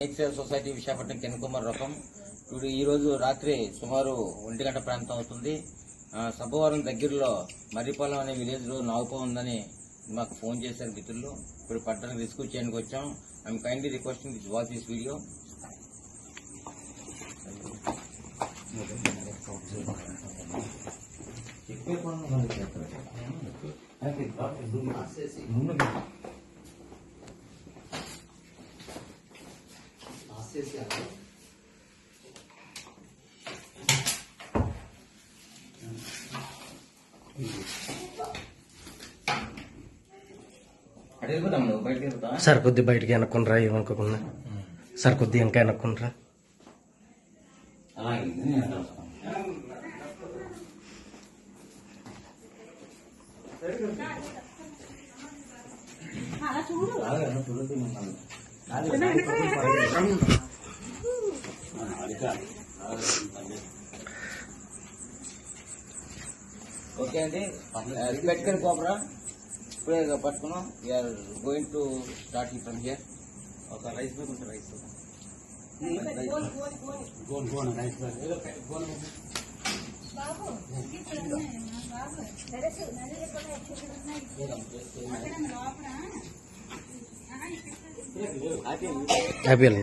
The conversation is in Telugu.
నేచర్ సొసైటీ విశాఖపట్నం కెన్కుమార్ రకం ఇప్పుడు ఈ రోజు రాత్రి సుమారు 1 గంట ప్రాంతం అవుతుంది. సబ్బవరం దగ్గరలో మర్రిపాలెం అనే విలేజ్ లో నాగుపాము ఉందని మాకు ఫోన్ చేశారు మిత్రులు. ఇప్పుడు పట్టణానికి రెస్క్యూ చేయడానికి వచ్చాం. I'm kindly requesting this watch this video. Sir కొద్ది బయటికి వెనక్కుండ్రా, ఏమనుకోకుండా సార్ కొద్ది ఇంకా వెనక్కుండ్రా. ఓకే అండి, పెట్టుకొని పోపరా. ఇప్పుడే పట్టుకున్నాం. We're going to start from here. ఒక రైస్ బ్యాగ్ ఉంటుంది, రైస్ హ్యాపీ